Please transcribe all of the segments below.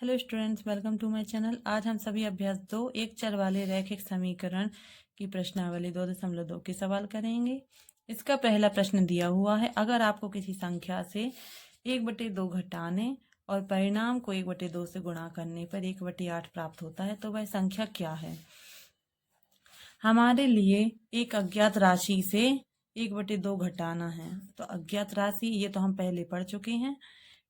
Hello students, welcome to my channel. आज हम सभी अभ्यास 2 एक चर वाले रैखिक समीकरण की प्रश्नावली 2.2 के सवाल करेंगे। इसका पहला प्रश्न दिया हुआ है, अगर आपको किसी संख्या से 1/2 घटाने और परिणाम को 1/2 से गुणा करने पर 1/8 प्राप्त होता है तो वह संख्या क्या है। हमारे लिए एक अज्ञात राशि से 1/2 घटाना है। तो अज्ञात राशि ये तो हम पहले पढ़ चुके हैं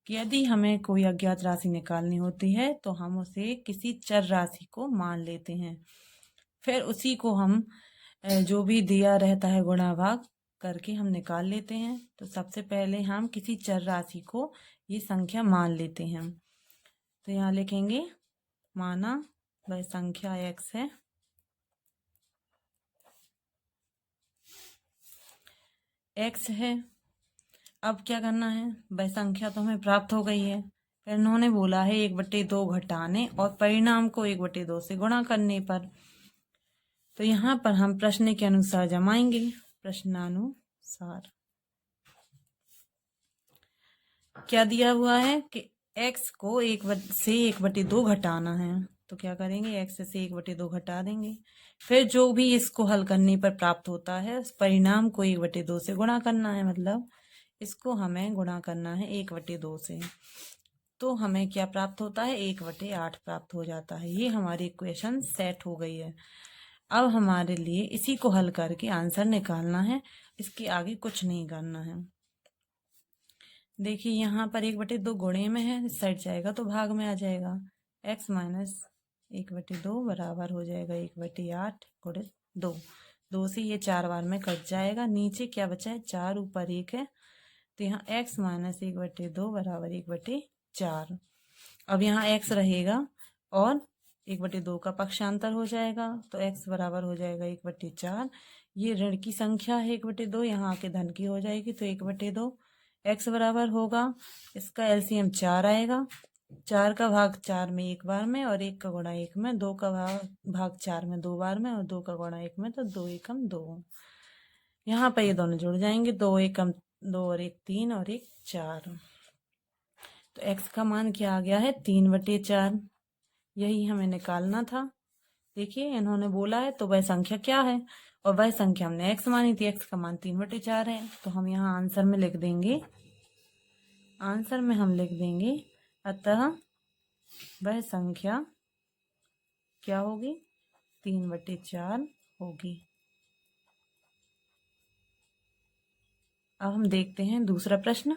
कि यदि हमें कोई अज्ञात राशि निकालनी होती है तो हम उसे किसी चर राशि को मान लेते हैं, फिर उसी को हम जो भी दिया रहता है गुणा भाग करके हम निकाल लेते हैं। तो सबसे पहले हम किसी चर राशि को ये संख्या मान लेते हैं। तो यहाँ लिखेंगे माना वह संख्या x है। x है। अब क्या करना है, वह संख्या तो हमें प्राप्त हो गई है, फिर इन्होंने बोला है 1/2 घटाने और परिणाम को 1/2 से गुणा करने पर। तो यहाँ पर हम प्रश्न के अनुसार जमाएंगे। प्रश्नानुसार क्या दिया हुआ है कि x को 1/2 घटाना है। तो क्या करेंगे, x से 1/2 घटा देंगे, फिर जो भी इसको हल करने पर प्राप्त होता है उस परिणाम को 1/2 से गुणा करना है। मतलब इसको हमें गुणा करना है 1/2 से, तो हमें क्या प्राप्त होता है, 1/8 प्राप्त हो जाता है। ये हमारी इक्वेशन सेट हो गई है। अब हमारे लिए इसी को हल करके आंसर निकालना है, इसके आगे कुछ नहीं करना है। देखिए यहाँ पर 1/2 गुणे में है, इस साइड जाएगा तो भाग में आ जाएगा। x माइनस 1/2 बराबर हो जाएगा 1/8 गुणे 2। 2 से ये 4 बार में कट जाएगा, नीचे क्या बचा है 4, ऊपर 1 है, तो यहाँ x माइनस 1/2 बराबर 1/4। अब यहाँ x रहेगा और 1/2 का पक्षांतर हो जाएगा, तो x बराबर हो जाएगा 1/4। ये ऋण की संख्या है 1/2, यहाँ आके धन की हो जाएगी, तो 1/2 x बराबर होगा, इसका एलसीएम 4 आएगा। 4 का भाग 4 में 1 बार में, और 1 का गुणा 1 में, 2 का भाग 4 में 2 बार में, और 2 का गुणा 1 में, तो 2 एकम 2। यहाँ पर ये दोनों जुड़ जाएंगे, 2 एकम 2 और 1 3 और 1 4। तो x का मान क्या आ गया है, 3/4। यही हमें निकालना था। देखिए इन्होंने बोला है तो वह संख्या क्या है, और वह संख्या हमने x मानी थी, x का मान 3/4 है। तो हम यहाँ आंसर में लिख देंगे, अतः वह संख्या क्या होगी, 3/4 होगी। अब हम देखते हैं दूसरा प्रश्न।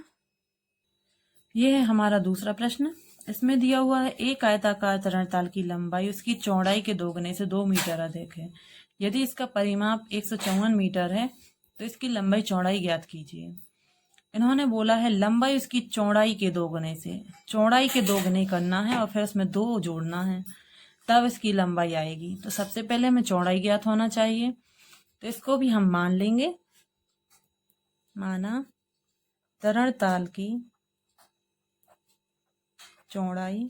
ये है हमारा दूसरा प्रश्न। इसमें दिया हुआ है एक आयताकार तरणताल की लंबाई उसकी चौड़ाई के दोगुने से 2 मीटर अधिक है। यदि इसका परिमाप 154 मीटर है तो इसकी लंबाई चौड़ाई ज्ञात कीजिए। इन्होंने बोला है लंबाई उसकी चौड़ाई के दोगुने से, चौड़ाई के दोगुने करना है और फिर उसमें 2 जोड़ना है, तब इसकी लंबाई आएगी। तो सबसे पहले हमें चौड़ाई ज्ञात होना चाहिए, तो इसको भी हम मान लेंगे। माना तरणताल की चौड़ाई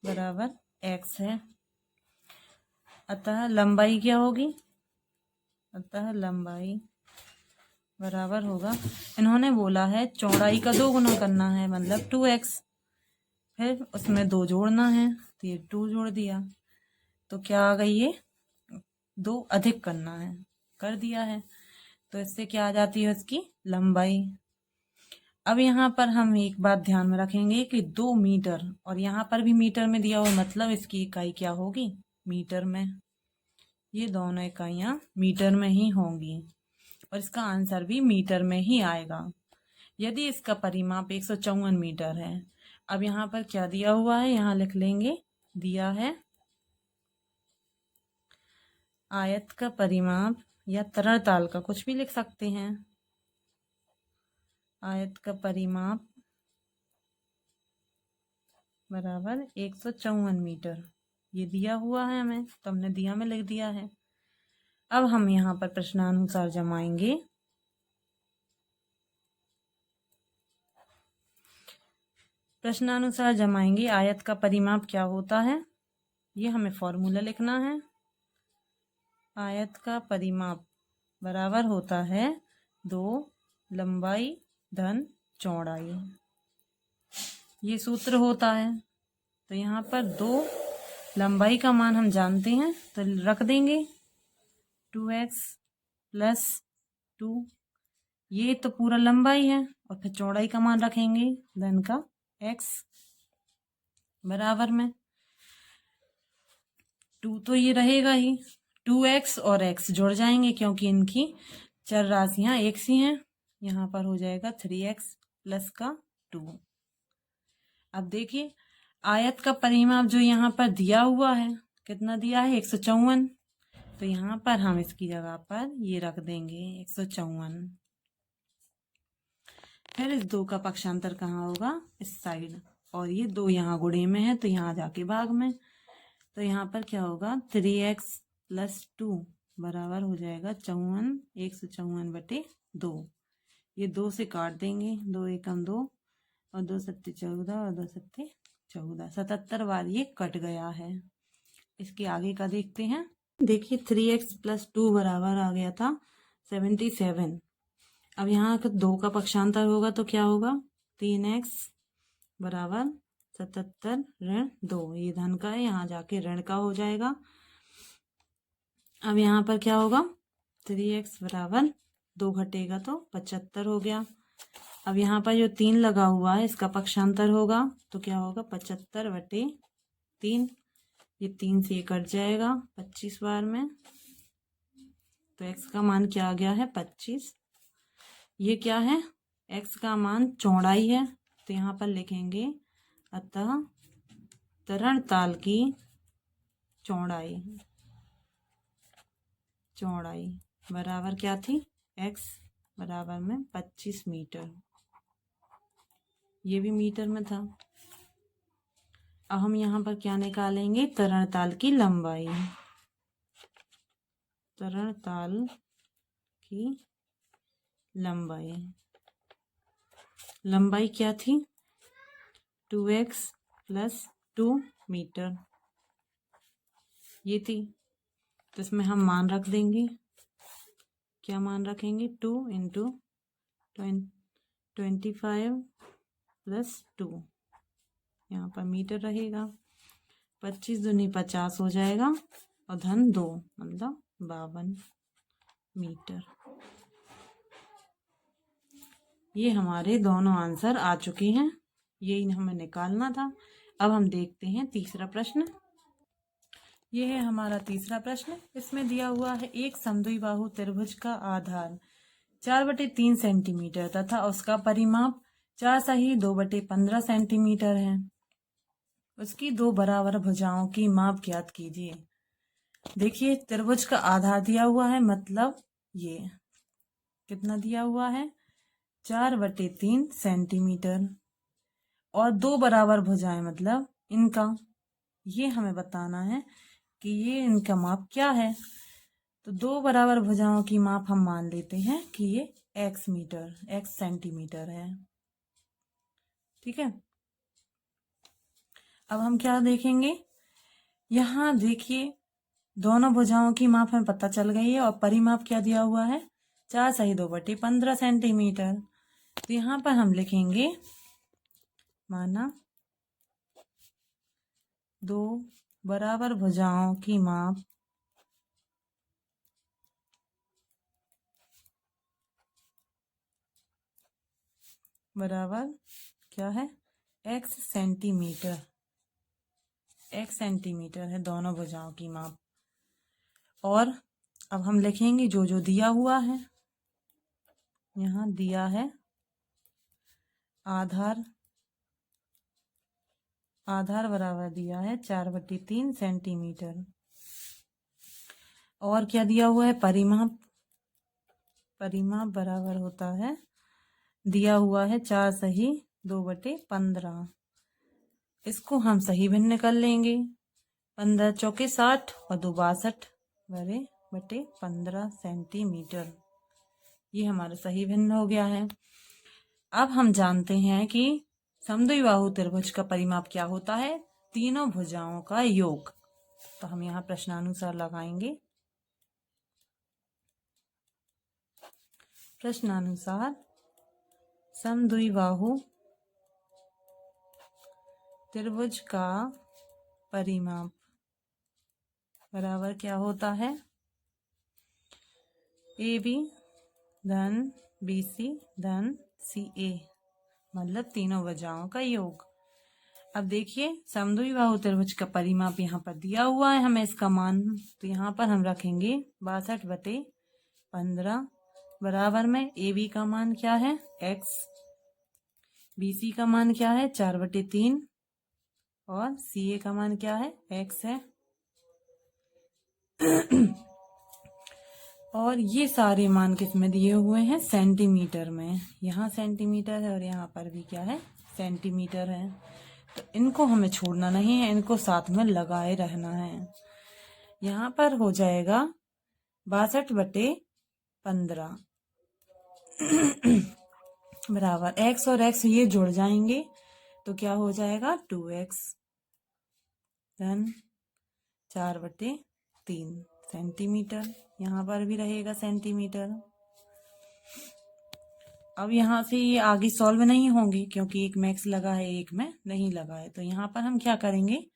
बराबर x है, अतः लंबाई क्या होगी, अतः लंबाई बराबर होगा, इन्होंने बोला है चौड़ाई का 2 गुना करना है, मतलब 2x, फिर उसमें 2 जोड़ना है, तो ये 2 जोड़ दिया, तो क्या आ गई, ये 2 अधिक करना है, कर दिया है। तो इससे क्या आ जाती है उसकी लंबाई। अब यहाँ पर हम एक बात ध्यान में रखेंगे कि 2 मीटर, और यहाँ पर भी मीटर में दिया हुआ, मतलब इसकी इकाई क्या होगी, मीटर में। ये दोनों इकाइयां मीटर में ही होंगी और इसका आंसर भी मीटर में ही आएगा यदि इसका परिमाप 154 मीटर है। अब यहाँ पर क्या दिया हुआ है, यहाँ लिख लेंगे, दिया है आयत का परिमाप, या तरणताल का, कुछ भी लिख सकते हैं, आयत का परिमाप बराबर 154 मीटर। ये दिया हुआ है हमें, तो हमने दिया में लिख दिया है। अब हम यहाँ पर प्रश्नानुसार जमाएंगे। प्रश्नानुसार जमाएंगे, आयत का परिमाप क्या होता है, ये हमें फॉर्मूला लिखना है। आयत का परिमाप बराबर होता है 2 लंबाई धन चौड़ाई। ये सूत्र होता है। तो यहाँ पर 2 लंबाई का मान हम जानते हैं तो रख देंगे 2x प्लस 2, ये तो पूरा लंबाई है, और फिर चौड़ाई का मान रखेंगे धन का x बराबर में 2, तो ये रहेगा ही 2x और x जुड़ जाएंगे क्योंकि इनकी चर राशियां एक सी हैं। यहाँ पर हो जाएगा 3x प्लस का 2। अब देखिए आयत का परिमाप जो यहाँ पर दिया हुआ है कितना दिया है 154, तो यहाँ पर हम इसकी जगह पर ये रख देंगे 154। फिर इस 2 का पक्षांतर कहाँ होगा इस साइड, और ये 2 यहाँ गुणे में है तो यहाँ जाके भाग में, तो यहाँ पर क्या होगा 3x प्लस 2 बराबर हो जाएगा 54, 154/2। ये 2 से काट देंगे, 2 एकम 2 और 2 सत्ते 14 और 2 सत्ते 14, 77 बार ये कट गया है। इसके आगे का देखते हैं। देखिए 3x प्लस 2 बराबर आ गया था 77। अब यहाँ 2 का पक्षांतर होगा तो क्या होगा 3x बराबर 77 ऋण 2, ये धन का है, यहाँ जाके ऋण का हो जाएगा। अब यहाँ पर क्या होगा 3x बराबर 2 घटेगा तो 75 हो गया। अब यहाँ पर जो 3 लगा हुआ है इसका पक्षांतर होगा तो क्या होगा 75/3, ये 3 से कट जाएगा 25 बार में, तो x का मान क्या आ गया है 25। ये क्या है x का मान चौड़ाई है, तो यहाँ पर लिखेंगे अतः तरण ताल की चौड़ाई बराबर क्या थी x बराबर में 25 मीटर, ये भी मीटर में था। अब हम यहाँ पर क्या निकालेंगे तरण ताल की लंबाई, तरण ताल की लंबाई क्या थी 2x प्लस 2 मीटर, ये थी। तो इसमें हम मान रख देंगे, क्या मान रखेंगे 2 × 25 प्लस 2, यहाँ पर मीटर रहेगा, 25 दूनी 50 हो जाएगा और धन 2 मतलब 52 मीटर। ये हमारे दोनों आंसर आ चुके हैं, यही हमें निकालना था। अब हम देखते हैं तीसरा प्रश्न। ये है हमारा तीसरा प्रश्न। इसमें दिया हुआ है एक समद्विबाहु त्रिभुज का आधार 4/3 सेंटीमीटर तथा उसका परिमाप 4 सही 2/15 सेंटीमीटर है। उसकी 2 बराबर भुजाओं की माप ज्ञात कीजिए। देखिए त्रिभुज का आधार दिया हुआ है, मतलब ये कितना दिया हुआ है 4/3 सेंटीमीटर, और 2 बराबर भुजाएं मतलब इनका, ये हमें बताना है कि ये इनका माप क्या है। तो 2 बराबर भुजाओं की माप हम मान लेते हैं कि ये x सेंटीमीटर है, ठीक है। अब हम क्या देखेंगे, यहाँ देखिए दोनों भुजाओं की माप हमें पता चल गई है और परिमाप क्या दिया हुआ है 4 सही 2/15 सेंटीमीटर। तो यहाँ पर हम लिखेंगे माना 2 बराबर भुजाओं की माप बराबर क्या है x सेंटीमीटर है दोनों भुजाओं की माप। और अब हम लिखेंगे जो जो दिया हुआ है, यहाँ दिया है आधार बराबर दिया है 4/3 सेंटीमीटर, और क्या दिया हुआ है परिमाप बराबर होता है दिया हुआ है 4 सही 2/15। इसको हम सही भिन्न कर लेंगे, 15 चौके 60 और 2 62/15 सेंटीमीटर, ये हमारा सही भिन्न हो गया है। अब हम जानते हैं कि समद्विबाहु त्रिभुज का परिमाप क्या होता है, तीनों भुजाओं का योग। तो हम यहाँ प्रश्नानुसार लगाएंगे। प्रश्नानुसार समद्विबाहु त्रिभुज का परिमाप बराबर क्या होता है? AB धन BC धन CA, मतलब तीनों भुजाओं का योग। अब देखिए समद्विबाहु त्रिभुज का परिमाप यहाँ पर दिया हुआ है हमें इसका मान, तो यहाँ पर हम रखेंगे 62/15 बराबर में AB का मान क्या है x, BC का मान क्या है 4/3 और CA का मान क्या है x है। और ये सारे मान किस में दिए हुए हैं? सेंटीमीटर में। यहाँ सेंटीमीटर है और यहाँ पर भी क्या है? सेंटीमीटर है। तो इनको हमें छोड़ना नहीं है, इनको साथ में लगाए रहना है। यहाँ पर हो जाएगा 62/15 बराबर x और x ये जुड़ जाएंगे तो क्या हो जाएगा 2x धन 4/3 सेंटीमीटर। यहाँ पर भी रहेगा सेंटीमीटर। अब यहाँ से ये आगे सॉल्व नहीं होंगी क्योंकि एक में x लगा है एक में नहीं लगा है, तो यहाँ पर हम क्या करेंगे?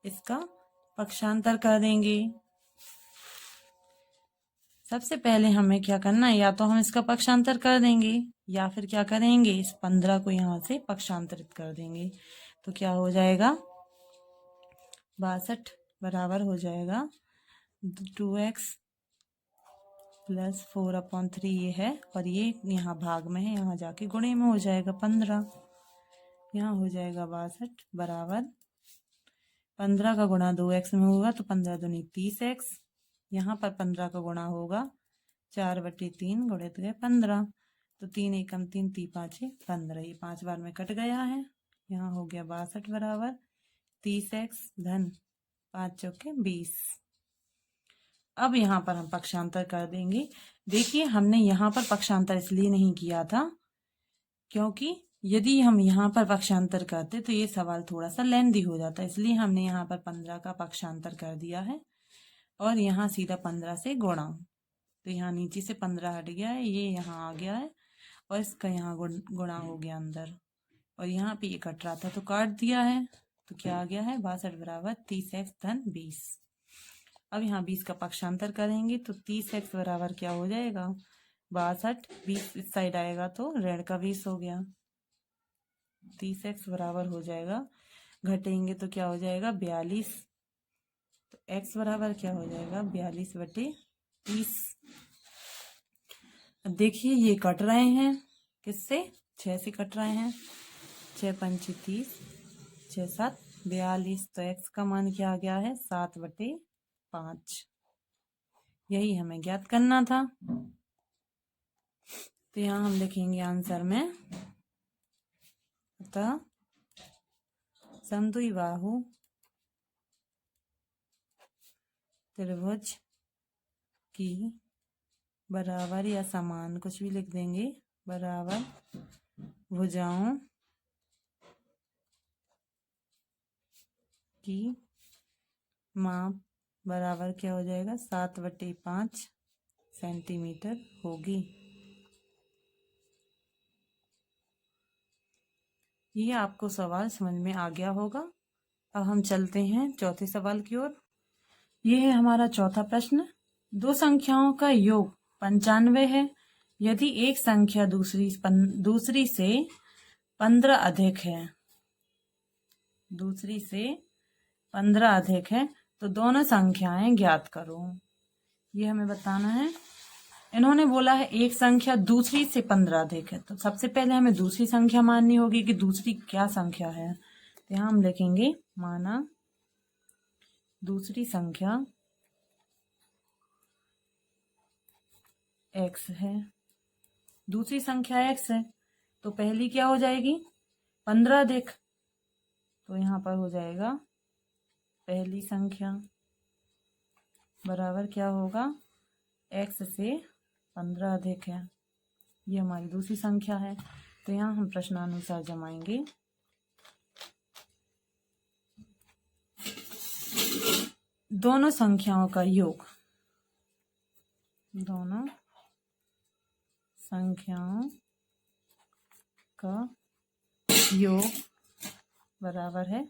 इसका पक्षांतर कर देंगे। सबसे पहले हमें क्या करना है, या तो हम इसका पक्षांतर कर देंगे या फिर क्या करेंगे, इस 15 को यहाँ से पक्षांतरित कर देंगे। तो क्या हो जाएगा 62 बराबर हो जाएगा 2x प्लस 4/3 ये है और ये यहाँ भाग में है, यहाँ जाके गुणे में हो जाएगा 15। यहाँ हो जाएगा 62 बराबर 15 का गुणा 2x में होगा तो 15 दूनी 30x। यहाँ पर 15 का गुणा होगा 4/3 गुणित गए 15, तो 3 एकम 3 3 5 15, ये 5 बार में कट गया है। यहाँ हो गया 62 बराबर 30x धन 5 चौके 20। अब यहाँ पर हम पक्षांतर कर देंगे। देखिए हमने यहाँ पर पक्षांतर इसलिए नहीं किया था क्योंकि यदि हम यहाँ पर पक्षांतर करते तो ये सवाल थोड़ा सा लेंदी हो जाता, इसलिए हमने यहाँ पर 15 का पक्षांतर कर दिया है और यहाँ सीधा 15 से गुणा, तो यहाँ नीचे से 15 हट गया है, ये यहाँ आ गया है और इसका यहाँ गुणा हो गया अंदर, और यहाँ पे ये कट रहा था तो काट दिया है, तो क्या आ गया है 62 बराबर 30x धन 20। अब यहाँ 20 का पक्षांतर करेंगे तो 30x बराबर क्या हो जाएगा 62, 20 इस साइड आएगा तो ऋण का 20 हो गया। 30x बराबर हो जाएगा, घटेंगे तो क्या हो जाएगा 42, तो x बराबर क्या हो जाएगा 42/30। देखिए ये कट रहे हैं किससे, 6 से कट रहे हैं, 6 पंची 30, 6 7 42, तो x का मान क्या आ गया है 7/5। यही हमें ज्ञात करना था। तो यहाँ हम लिखेंगे आंसर में, अतः समद्विबाहु त्रिभुज की बराबर या समान, कुछ भी लिख देंगे, बराबर भुजाओं की माप बराबर क्या हो जाएगा 7/5 सेंटीमीटर होगी। ये आपको सवाल समझ में आ गया होगा। अब हम चलते हैं चौथे सवाल की ओर। ये है हमारा चौथा प्रश्न। दो संख्याओं का योग 95 है। यदि एक संख्या दूसरी से 15 अधिक है, दूसरी से 15 अधिक है तो दोनों संख्याएं ज्ञात करो। ये हमें बताना है। इन्होंने बोला है एक संख्या दूसरी से 15 अधिक है, तो सबसे पहले हमें दूसरी संख्या माननी होगी कि दूसरी क्या संख्या है। तो यहाँ हम लिखेंगे माना दूसरी संख्या x है, दूसरी संख्या x है तो पहली क्या हो जाएगी 15 अधिक, तो यहाँ पर हो जाएगा पहली संख्या बराबर क्या होगा x से 15 अधिक है, ये हमारी दूसरी संख्या है। तो यहाँ हम प्रश्नानुसार जमाएंगे। दोनों संख्याओं का योग, दोनों संख्याओं का योग बराबर है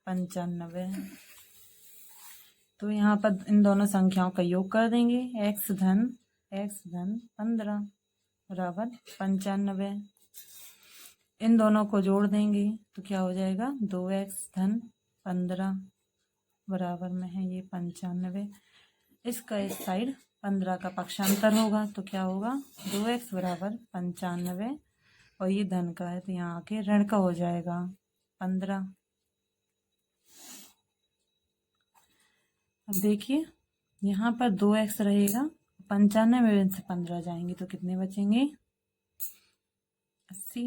95। तो यहाँ पर इन दोनों संख्याओं का योग कर देंगे। x धन 15 बराबर 95। इन दोनों को जोड़ देंगे तो क्या हो जाएगा 2x धन 15 बराबर में है ये 95। इसका इस साइड 15 का पक्षांतर होगा तो क्या होगा 2x बराबर 95 और ये धन का है तो यहाँ आके ऋण का हो जाएगा 15। अब देखिए यहाँ पर 2x रहेगा, 95 में से 15 जाएंगे तो कितने बचेंगे 80।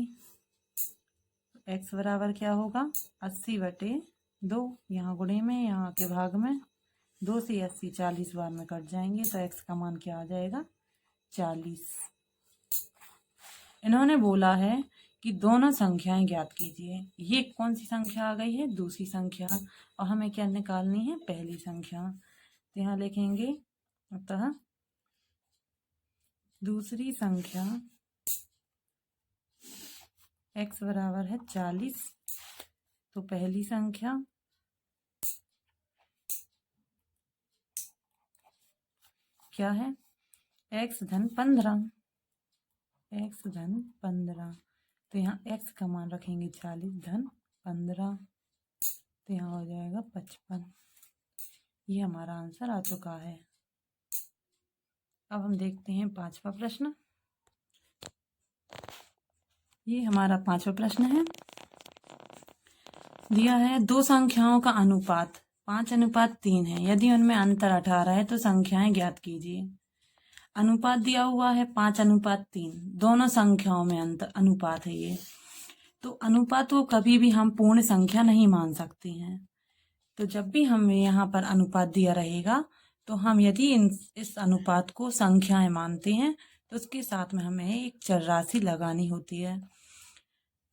x बराबर क्या होगा 80/2। यहाँ गुणे में यहाँ के भाग में 2 से 80 40 बार में कट जाएंगे तो x का मान क्या आ जाएगा 40। इन्होंने बोला है कि दोनों संख्याएं ज्ञात कीजिए। ये कौन सी संख्या आ गई है दूसरी संख्या और हमें क्या निकालनी है पहली संख्या। तो यहाँ लिखेंगे अतः दूसरी संख्या x बराबर है 40। तो पहली संख्या क्या है x धन 15। x धन 15 तो यहाँ x का मान रखेंगे 40 धन 15 तो यहाँ हो जाएगा 55। ये हमारा आंसर आ चुका है। अब हम देखते हैं पांचवा प्रश्न। ये हमारा पांचवा प्रश्न है। दिया है दो संख्याओं का अनुपात 5:3 है। यदि उनमें अंतर 18 है तो संख्याएं ज्ञात कीजिए। अनुपात दिया हुआ है 5:3। दोनों संख्याओं में अनुपात है ये। तो अनुपात को कभी भी हम पूर्ण संख्या नहीं मान सकते हैं। तो जब भी हमें यहाँ पर अनुपात दिया रहेगा तो हम यदि इस अनुपात को संख्याएं मानते हैं तो उसके साथ में हमें एक चर राशि लगानी होती है।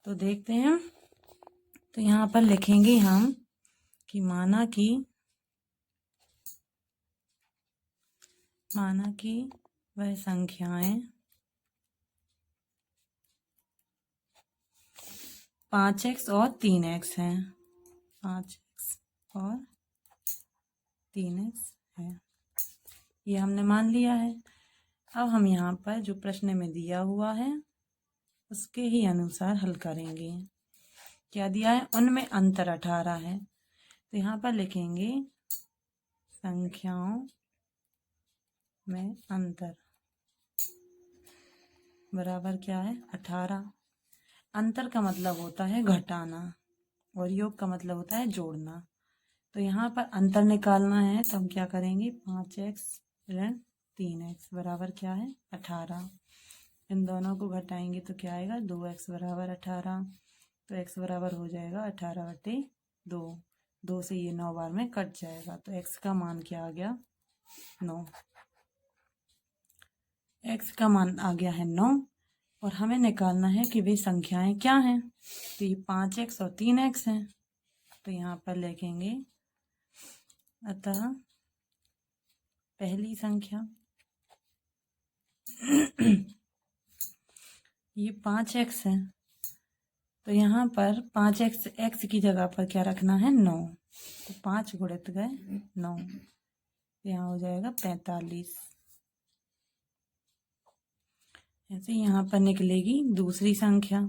तो देखते हैं। तो यहाँ पर लिखेंगे हम कि माना कि वह संख्याएं 5x और 3x हैं। 5x और 3x है, ये हमने मान लिया है। अब हम यहाँ पर जो प्रश्न में दिया हुआ है उसके ही अनुसार हल करेंगे। क्या दिया है उनमें अंतर 18 है तो यहाँ पर लिखेंगे संख्याओं में अंतर बराबर क्या है 18। अंतर का मतलब होता है घटाना और योग का मतलब होता है जोड़ना। तो यहाँ पर अंतर निकालना है तो हम क्या करेंगे 5x ऋण 3x बराबर क्या है 18। इन दोनों को घटाएंगे तो क्या आएगा 2x बराबर 18। तो x बराबर हो जाएगा 18/2। 2 से ये 9 बार में कट जाएगा तो x का मान क्या आ गया 9। x का मान आ गया है 9 और हमें निकालना है कि वे संख्याएं क्या हैं। तो ये 5x और 3x हैं। तो यहाँ पर लिखेंगे अतः पहली संख्या ये 5x है तो यहाँ पर 5x x की जगह पर क्या रखना है 9। तो 5 गुणित गए 9 यहाँ हो जाएगा 45। ऐसे यहाँ पर निकलेगी दूसरी संख्या।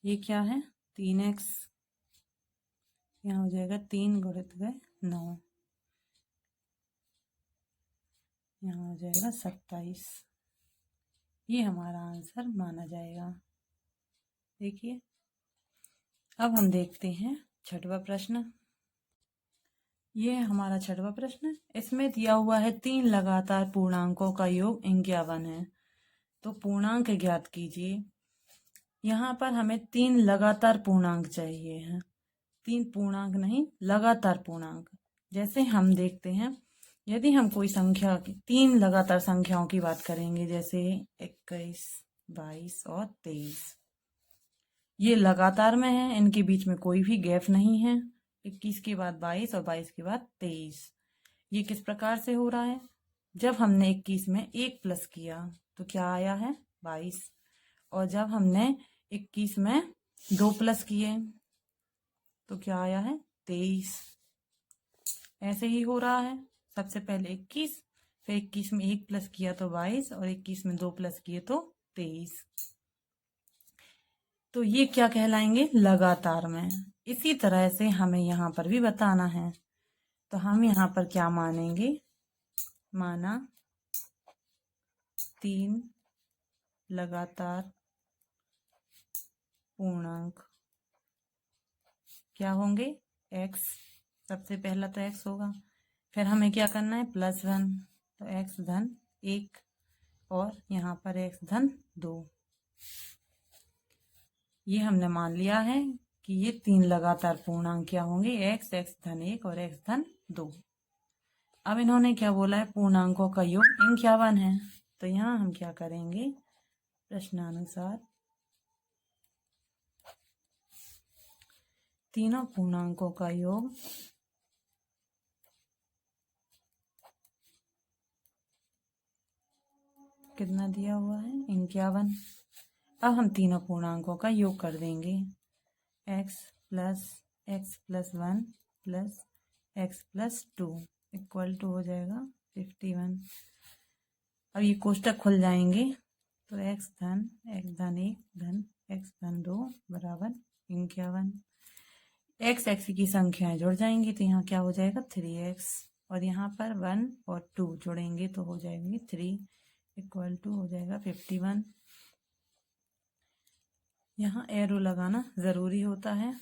ये क्या है 3x यहाँ हो जाएगा 3 गुणित गए 9 यहाँ हो जाएगा 27। ये हमारा आंसर माना जाएगा। देखिए अब हम देखते हैं छठवां प्रश्न। ये हमारा छठवां प्रश्न। इसमें दिया हुआ है 3 लगातार पूर्णांकों का योग 51 है। तो पूर्णांक ज्ञात कीजिए। यहाँ पर हमें 3 लगातार पूर्णांक चाहिए हैं। 3 पूर्णांक नहीं लगातार पूर्णांक। जैसे हम देखते हैं यदि हम कोई संख्या की 3 लगातार संख्याओं की बात करेंगे जैसे 21, 22 और 23, ये लगातार में है, इनके बीच में कोई भी गैप नहीं है। 21 के बाद 22 और 22 के बाद 23। ये किस प्रकार से हो रहा है जब हमने 21 में 1 प्लस किया तो क्या आया है 22 और जब हमने 21 में 2 प्लस किए तो क्या आया है 23। ऐसे ही हो रहा है, सबसे पहले 21, फिर 21 में 1 प्लस किया तो 22 और 21 में 2 प्लस किए तो 23। तो ये क्या कहलाएंगे लगातार में। इसी तरह से हमें यहाँ पर भी बताना है, तो हम यहाँ पर क्या मानेंगे, माना 3 लगातार पूर्णांक क्या होंगे x, सबसे पहला तो x होगा, फिर हमें क्या करना है +1, तो x धन 1 और यहाँ पर x धन 2। ये हमने मान लिया है कि ये 3 लगातार पूर्णांक क्या होंगे x, x धन 1 और x धन 2। अब इन्होंने क्या बोला है पूर्णांकों का योग 51 है, तो यहाँ हम क्या करेंगे प्रश्नानुसार तीनों पूर्णांकों का योग कितना दिया हुआ है 51। अब हम तीनों पूर्णांकों का योग कर देंगे, x + 1 + x + 2 = हो जाएगा 51। अब ये कोष्टक खुल जाएंगे, तो x धन 1 धन x धन 2 बराबर 51। x की संख्याएं जुड़ जाएंगी तो यहाँ क्या हो जाएगा 3x, और यहाँ पर 1 और 2 जुड़ेंगे तो हो जाएंगे 3 = हो जाएगा 51। यहाँ एरो लगाना ज़रूरी होता है।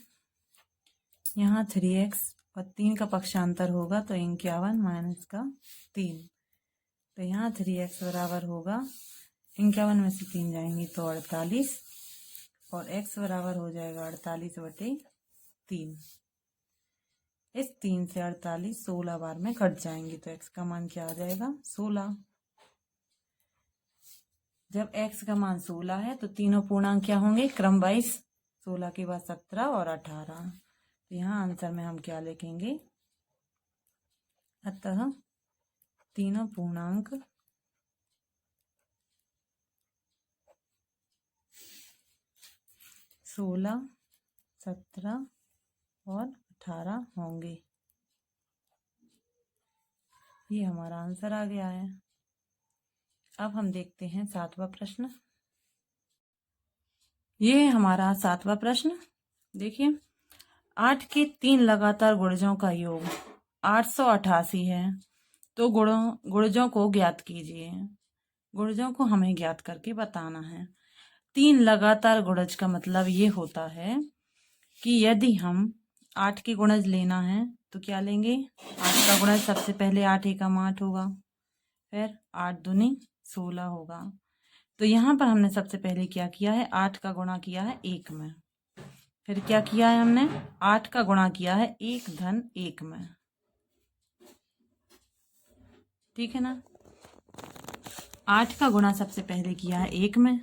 यहाँ 3x और 3 का पक्षांतर होगा तो 51 - का 3, तो यहाँ 3x बराबर होगा 51 में से 3 जाएंगे तो 48, और x बराबर हो जाएगा 48/3। इस 3 से 48 16 बार में कट जाएंगे तो x का मान क्या आ जाएगा 16। जब x का मान 16 है तो तीनों पूर्णांक क्या होंगे क्रम वाइज, 16 के बाद 17 और 18। तो यहाँ आंसर में हम क्या लिखेंगे, अतः तीनों पूर्णांक 16, 17 और 18 होंगे। ये हमारा आंसर आ गया है। अब हम देखते हैं 7वां प्रश्न। ये हमारा 7वां प्रश्न देखिए, 8 के 3 लगातार गुणजों का योग 888 है, तो गुणजों को ज्ञात कीजिए। गुणजों को हमें ज्ञात करके बताना है। 3 लगातार गुणज का मतलब ये होता है कि यदि हम 8 के गुणज लेना है तो क्या लेंगे, 8 का गुणज सबसे पहले 8 एकम 8 होगा, फिर 8 दूनी 16 होगा। तो यहाँ पर हमने सबसे पहले क्या किया है 8 का गुणा किया है 1 में, फिर क्या किया है हमने 8 का गुणा किया है 1 धन 1 में, ठीक है ना। 8 का गुणा सबसे पहले किया है 1 में,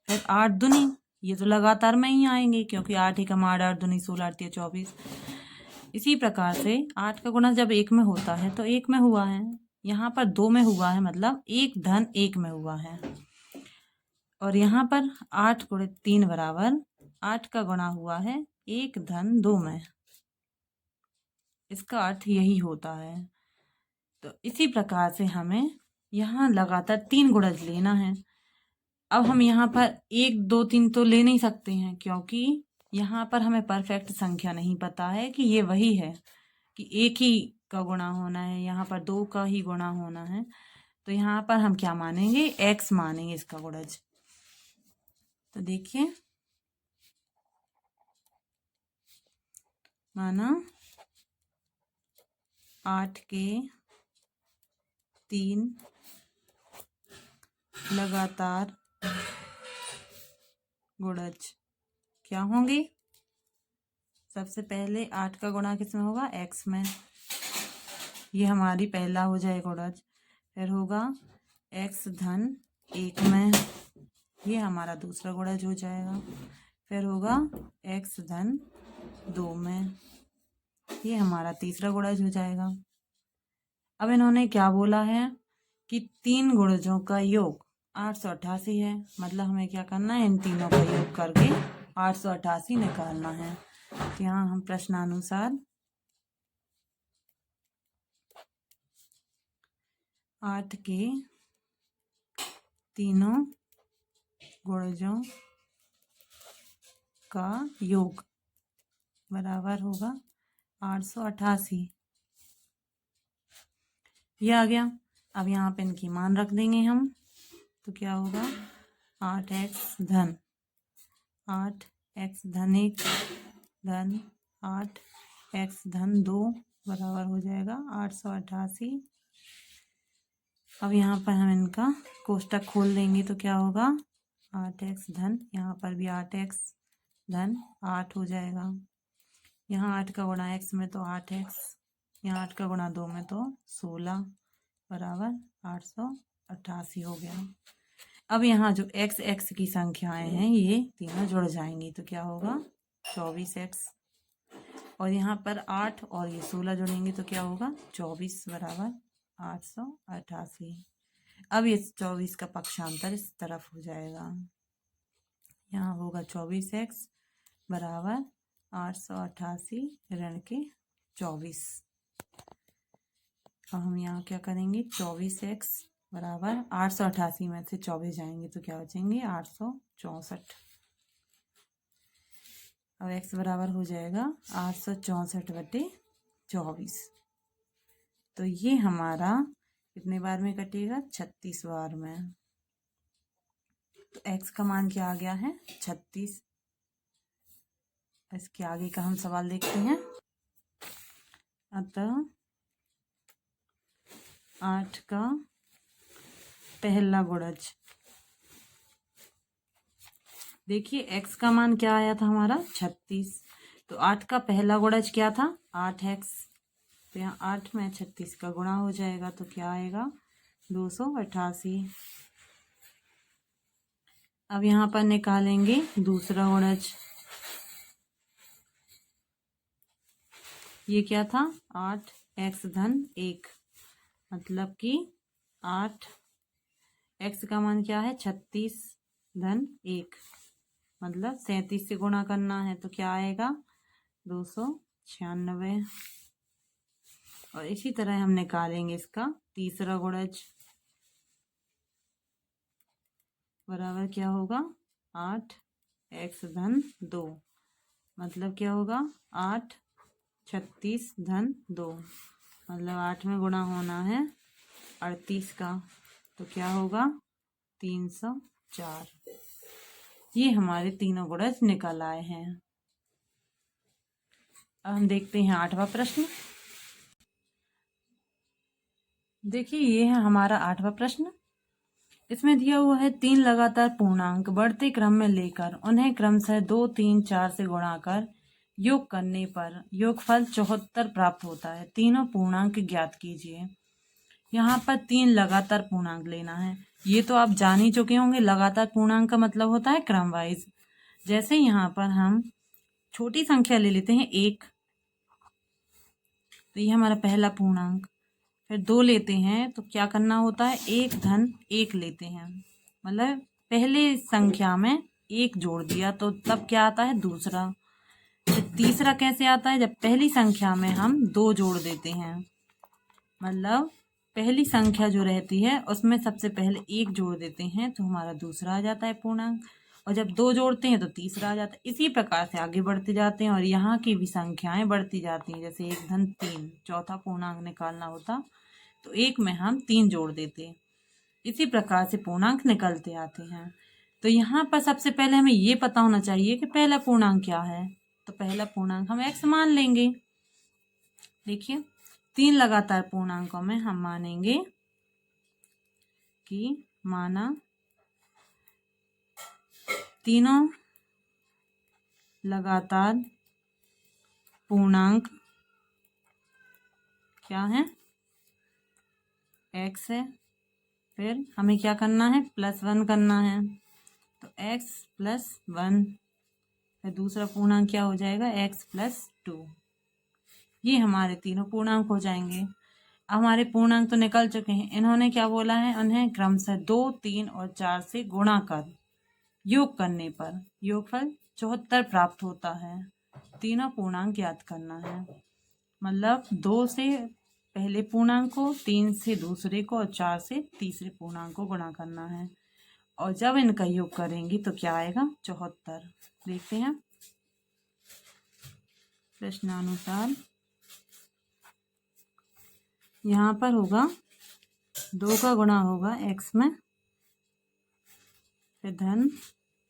फिर 8 दूनी, ये तो लगातार में ही आएंगे क्योंकि 8 एकम 8, 8 दूनी 16, 8 24। इसी प्रकार से 8 का गुणा जब 1 में होता है तो 1 में हुआ है, यहाँ पर 2 में हुआ है मतलब 1 धन 1 में हुआ है, और यहाँ पर 8 × 3 बराबर 8 का गुणा हुआ है 1 धन 2 में। इसका अर्थ यही होता है। तो इसी प्रकार से हमें यहाँ लगातार 3 गुणज लेना है। अब हम यहाँ पर 1 2 3 तो ले नहीं सकते हैं क्योंकि यहाँ पर हमें परफेक्ट संख्या नहीं पता है कि ये वही है कि 1 ही का गुणा होना है, यहाँ पर 2 का ही गुणा होना है। तो यहाँ पर हम क्या मानेंगे x मानेंगे इसका गुणज। तो देखिए माना 8 के 3 लगातार गुणज क्या होंगे, सबसे पहले 8 का गुणा किस में होगा x में, ये हमारी पहला हो जाए गुणज, फिर होगा x धन 1 में, ये हमारा दूसरा गुणज हो जाएगा, फिर होगा x धन 2 में, ये हमारा तीसरा गुणज हो जाएगा। अब इन्होंने क्या बोला है कि 3 गुणजों का योग 888 है, मतलब हमें क्या करना है इन तीनों का योग करके 888 निकालना है। तो यहाँ हम प्रश्नानुसार 8 के तीनों गुणजों का योग बराबर होगा 888। ये आ गया। अब यहाँ पे इनकी मान रख देंगे हम, तो क्या होगा 8x धन 8x धन 1 धन 8x धन 2 बराबर हो जाएगा 888। अब यहाँ पर हम इनका कोष्टक खोल देंगे तो क्या होगा 8x धन, यहाँ पर भी 8x धन 8 हो जाएगा। यहाँ 8 का गुणा x में तो 8x, यहाँ 8 का गुणा 2 में तो 16 बराबर 888 हो गया। अब यहाँ जो x की संख्याएं हैं ये तीनों जुड़ जाएंगी तो क्या होगा 24x, और यहाँ पर 8 और ये 16 जुड़ेंगे तो क्या होगा 24 बराबर 888। अब ये 24 का पक्षांतर इस तरफ हो जाएगा, यहाँ होगा 24x बराबर 888 ऋण के 24। अब हम यहाँ क्या करेंगे 24x बराबर 888 में से 24 जाएंगे तो क्या बचेंगे 864। अब x बराबर हो जाएगा 864/24। तो ये हमारा कितने बार में कटेगा 36 बार में। तो x का मान क्या आ गया है 36। इसके आगे का हम सवाल देखते हैं। अतः 8 का पहला गुणज, देखिए x का मान क्या आया था हमारा 36, तो 8 का पहला गुणज क्या था 8x, तो यहाँ 8 में 36 का गुणा हो जाएगा तो क्या आएगा 288। अब यहाँ पर निकालेंगे दूसरा गुणज, ये क्या था 8x धन 1, मतलब कि 8x का मान क्या है 36 धन 1, मतलब 37 से गुणा करना है तो क्या आएगा 296। और इसी तरह हम निकालेंगे इसका तीसरा गुणज, बराबर क्या होगा 8x धन 2, मतलब क्या होगा 8 36 धन 2, मतलब 8 में गुणा होना है 38 का, तो क्या होगा 304। ये हमारे तीनों गुणज निकल आए हैं। अब हम देखते हैं 8वां प्रश्न। देखिए ये है हमारा 8वां प्रश्न। इसमें दिया हुआ है 3 लगातार पूर्णांक बढ़ते क्रम में लेकर उन्हें क्रमशः 2, 3, 4 से गुणा कर योग करने पर योगफल 74 प्राप्त होता है। तीनों पूर्णांक ज्ञात कीजिए। यहाँ पर 3 लगातार पूर्णांक लेना है। ये तो आप जान ही चुके होंगे, लगातार पूर्णांक का मतलब होता है क्रम वाइज। जैसे यहाँ पर हम छोटी संख्या ले लेते हैं 1, तो ये हमारा पहला पूर्णांक। फिर 2 लेते हैं तो क्या करना होता है 1 धन 1 लेते हैं, मतलब पहले संख्या में 1 जोड़ दिया तो तब क्या आता है दूसरा। फिर तीसरा कैसे आता है, जब पहली संख्या में हम 2 जोड़ देते हैं, मतलब पहली संख्या जो रहती है उसमें सबसे पहले 1 जोड़ देते हैं तो हमारा दूसरा आ जाता है पूर्णांक, और जब 2 जोड़ते हैं तो तीसरा आ जाता है। इसी प्रकार से आगे बढ़ते जाते हैं और यहाँ की भी संख्याएं बढ़ती जाती हैं। जैसे 1 धन 3 चौथा पूर्णांक निकालना होता तो 1 में हम 3 जोड़ देते, इसी प्रकार से पूर्णांक निकलते आते हैं। तो यहाँ पर सबसे पहले हमें ये पता होना चाहिए कि पहला पूर्णांक क्या है, तो पहला पूर्णांक हम x मान लेंगे। देखिए 3 लगातार पूर्णांकों में हम मानेंगे कि माना तीनों लगातार पूर्णांक क्या है x है, फिर हमें क्या करना है +1 करना है, तो x + 1, फिर दूसरा पूर्णांक क्या हो जाएगा x + 2। ये हमारे तीनों पूर्णांक हो जाएंगे। अब हमारे पूर्णांक तो निकल चुके हैं, इन्होंने क्या बोला है उन्हें क्रमशः 2, 3 और 4 से गुणा कर योग करने पर योगफल 74 प्राप्त होता है। तीनों पूर्णांक ज्ञात करना है, मतलब 2 से पहले पूर्णांक को, 3 से दूसरे को और 4 से तीसरे पूर्णांक को गुणा करना है। और जब इनका योग करेंगे तो क्या आएगा? 74। देखते हैं प्रश्नानुसार। यहाँ पर होगा 2 का गुणा होगा x में, फिर धन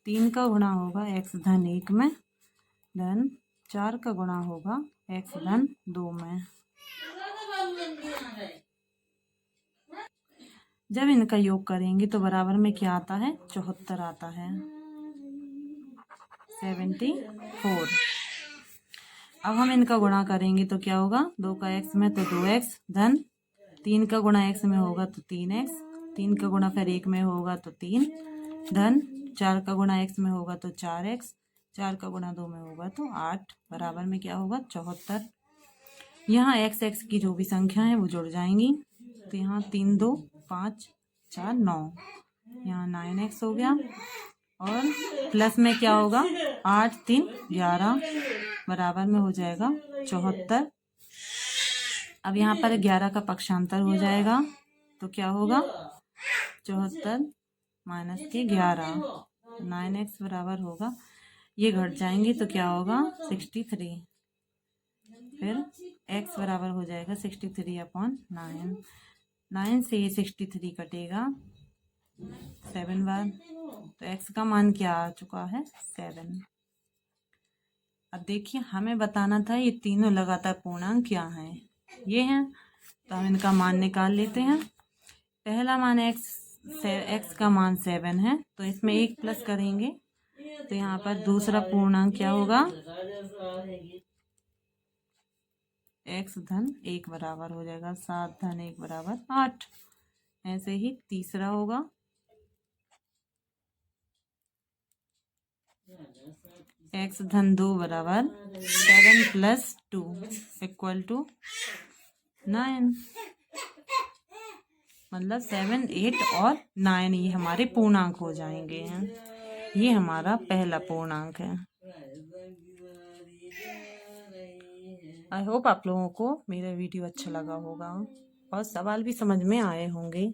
3 का गुणा होगा x धन 1 में, धन 4 का गुणा होगा x धन 2 में। जब इनका योग करेंगे तो बराबर में क्या आता है? 74 आता है, 74। अब हम इनका गुणा करेंगे तो क्या होगा? 2 का x में तो 2x, धन 3 का गुणा x में होगा तो 3x, 3 का गुणा फिर 1 में होगा तो 3, धन 4 का गुणा x में होगा तो 4x, 4 का गुणा 2 में होगा तो 8, बराबर में क्या होगा? 74। यहाँ x की जो भी संख्या है वो जुड़ जाएंगी, तो यहाँ 3 2 5 4 9, यहाँ 9x हो गया, और प्लस में क्या होगा? 8 3 11, बराबर में हो जाएगा 74। अब यहाँ पर 11 का पक्षांतर हो जाएगा, तो क्या होगा? 74 माइनस के 11, 9x बराबर होगा, ये घट जाएंगे तो क्या होगा? 63। फिर x बराबर हो जाएगा 63/9, 9 से 63 कटेगा 7 बार, तो x का मान क्या आ चुका है? 7। अब देखिए हमें बताना था ये तीनों लगातार पूर्णांक क्या हैं, ये हैं, तो हम इनका मान निकाल लेते हैं। पहला मान x का मान 7 है, तो इसमें 1 प्लस करेंगे, तो यहाँ पर दूसरा पूर्णांक क्या होगा? x धन 1 बराबर हो जाएगा 7 धन 1 बराबर 8। ऐसे ही तीसरा होगा x धन 2 बराबर 7 प्लस 2 इक्वल टू 9, मतलब 7 8 और 9 ये हमारे पूर्णांक हो जाएंगे हैं। ये हमारा पहला पूर्णांक है। आई होप आप लोगों को मेरा वीडियो अच्छा लगा होगा और सवाल भी समझ में आए होंगे।